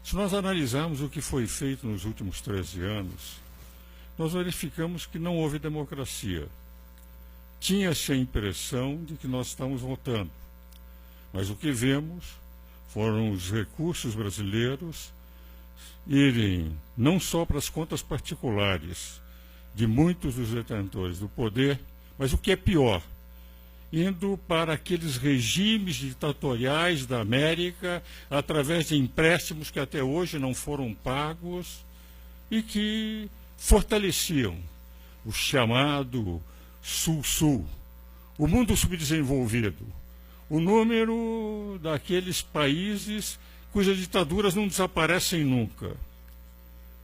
Se nós analisarmos o que foi feito nos últimos 13 anos, nós verificamos que não houve democracia. Tinha-se a impressão de que nós estamos votando, mas o que vemos foram os recursos brasileiros irem não só para as contas particulares de muitos dos detentores do poder, mas o que é pior, indo para aqueles regimes ditatoriais da América através de empréstimos que até hoje não foram pagos e que fortaleciam o chamado Sul-Sul, o mundo subdesenvolvido, o número daqueles países cujas ditaduras não desaparecem nunca.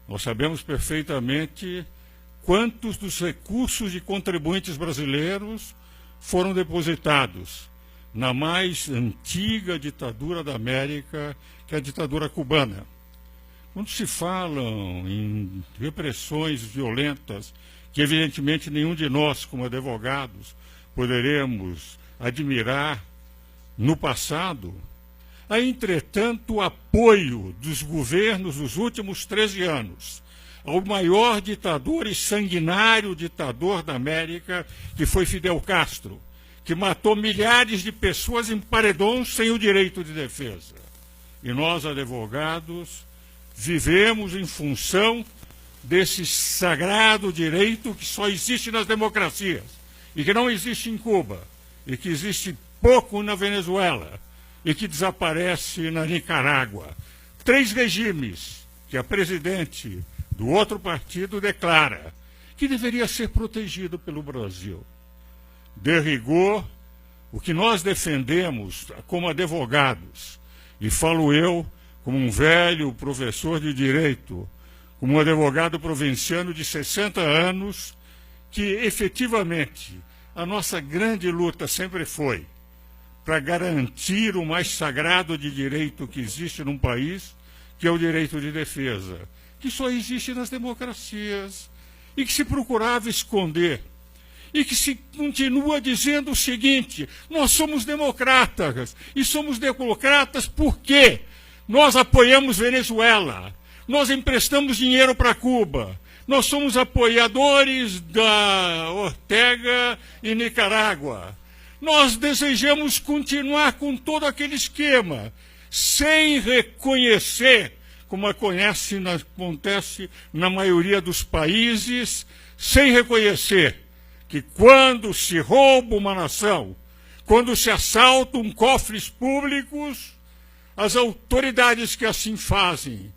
Nós sabemos perfeitamente quantos dos recursos de contribuintes brasileiros foram depositados na mais antiga ditadura da América, que é a ditadura cubana. Quando se falam em repressões violentas, que evidentemente nenhum de nós, como advogados, poderemos admirar no passado, há, entretanto, o apoio dos governos dos últimos 13 anos ao maior ditador e sanguinário ditador da América, que foi Fidel Castro, que matou milhares de pessoas em paredões sem o direito de defesa. E nós, advogados, vivemos em função desse sagrado direito que só existe nas democracias e que não existe em Cuba e que existe pouco na Venezuela e que desaparece na Nicarágua. 3 regimes que a presidente do outro partido declara que deveria ser protegido pelo Brasil. De rigor, o que nós defendemos como advogados, e falo eu como um velho professor de direito, como um advogado provinciano de 60 anos, que efetivamente a nossa grande luta sempre foi para garantir o mais sagrado de direito que existe num país, que é o direito de defesa, que só existe nas democracias e que se procurava esconder. E que se continua dizendo o seguinte: nós somos democratas, e somos democratas porque nós apoiamos Venezuela, nós emprestamos dinheiro para Cuba, nós somos apoiadores da Ortega e Nicarágua. Nós desejamos continuar com todo aquele esquema, sem reconhecer, como acontece na maioria dos países, sem reconhecer que quando se rouba uma nação, quando se assaltam cofres públicos, as autoridades que assim fazem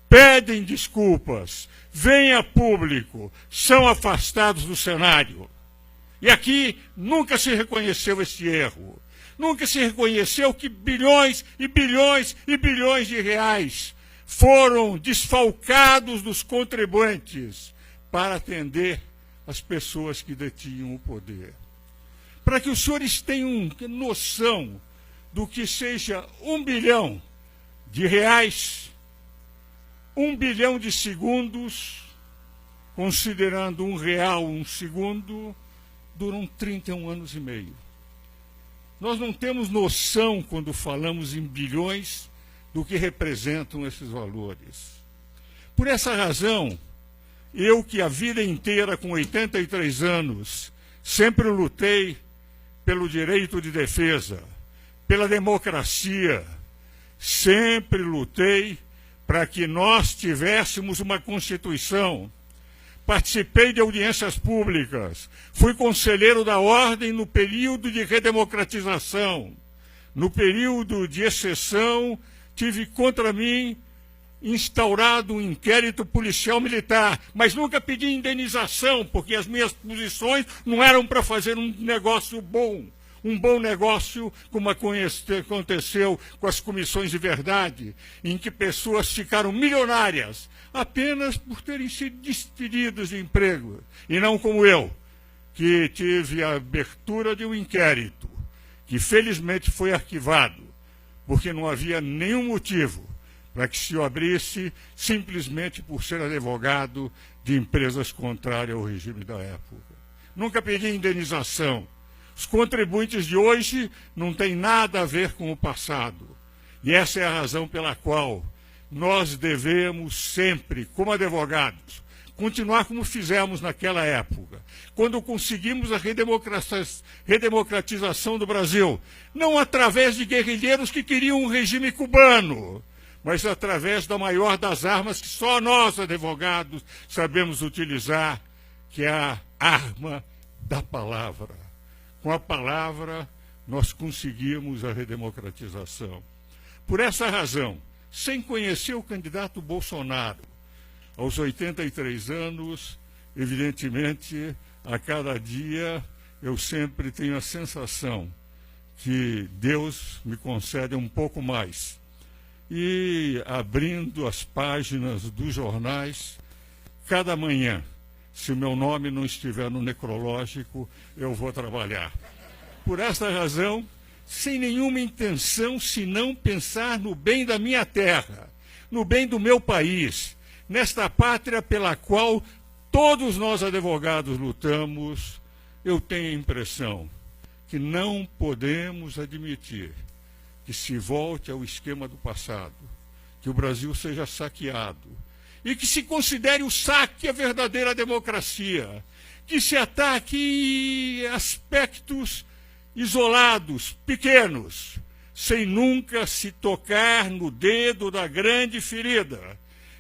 pedem desculpas, vêm a público, são afastados do cenário. E aqui nunca se reconheceu esse erro. Nunca se reconheceu que bilhões e bilhões e bilhões de reais foram desfalcados dos contribuintes para atender as pessoas que detinham o poder. Para que os senhores tenham noção do que seja 1 bilhão de reais, 1 bilhão de segundos, considerando R$1 um segundo, duram 31 anos e meio. Nós não temos noção, quando falamos em bilhões, do que representam esses valores. Por essa razão, eu que a vida inteira, com 83 anos, sempre lutei pelo direito de defesa, pela democracia, sempre lutei para que nós tivéssemos uma Constituição. Participei de audiências públicas, fui conselheiro da Ordem no período de redemocratização. No período de exceção, tive contra mim instaurado um inquérito policial militar, mas nunca pedi indenização, porque as minhas posições não eram para fazer um negócio bom. Um bom negócio, como aconteceu com as comissões de verdade, em que pessoas ficaram milionárias apenas por terem sido despedidos de emprego, e não como eu, que tive a abertura de um inquérito, que felizmente foi arquivado, porque não havia nenhum motivo para que se o abrisse simplesmente por ser advogado de empresas contrárias ao regime da época. Nunca pedi indenização. Os contribuintes de hoje não têm nada a ver com o passado. E essa é a razão pela qual nós devemos sempre, como advogados, continuar como fizemos naquela época, quando conseguimos a redemocratização do Brasil, não através de guerrilheiros que queriam um regime cubano, mas através da maior das armas que só nós, advogados, sabemos utilizar, que é a arma da palavra. Com a palavra, nós conseguimos a redemocratização. Por essa razão, sem conhecer o candidato Bolsonaro, aos 83 anos, evidentemente, a cada dia, eu sempre tenho a sensação que Deus me concede um pouco mais. E abrindo as páginas dos jornais, cada manhã, se o meu nome não estiver no necrológico, eu vou trabalhar. Por essa razão, sem nenhuma intenção senão pensar no bem da minha terra, no bem do meu país, nesta pátria pela qual todos nós advogados lutamos, eu tenho a impressão que não podemos admitir que se volte ao esquema do passado, que o Brasil seja saqueado, e que se considere o saque a verdadeira democracia, que se ataque aspectos isolados, pequenos, sem nunca se tocar no dedo da grande ferida,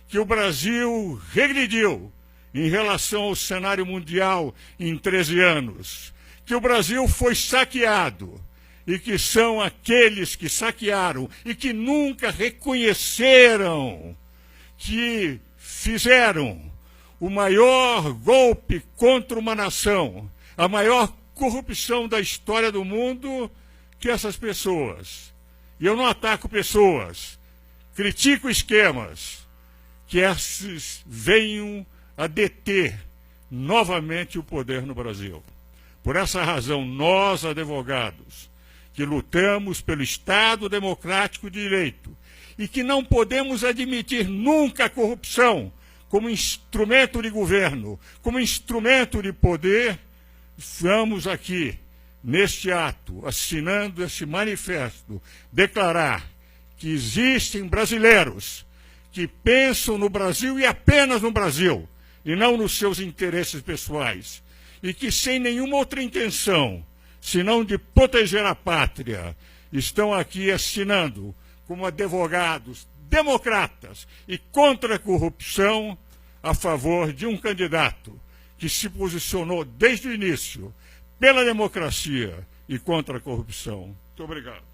que o Brasil regrediu em relação ao cenário mundial em 13 anos, que o Brasil foi saqueado, e que são aqueles que saquearam e que nunca reconheceram que fizeram o maior golpe contra uma nação, a maior corrupção da história do mundo, que essas pessoas. E eu não ataco pessoas, critico esquemas, que esses venham a deter novamente o poder no Brasil. Por essa razão, nós, advogados, que lutamos pelo Estado democrático de direito e que não podemos admitir nunca a corrupção como instrumento de governo, como instrumento de poder, vamos aqui, neste ato, assinando esse manifesto, declarar que existem brasileiros que pensam no Brasil e apenas no Brasil, e não nos seus interesses pessoais, e que sem nenhuma outra intenção, senão de proteger a pátria, estão aqui assinando como advogados democratas e contra a corrupção a favor de um candidato que se posicionou desde o início pela democracia e contra a corrupção. Muito obrigado.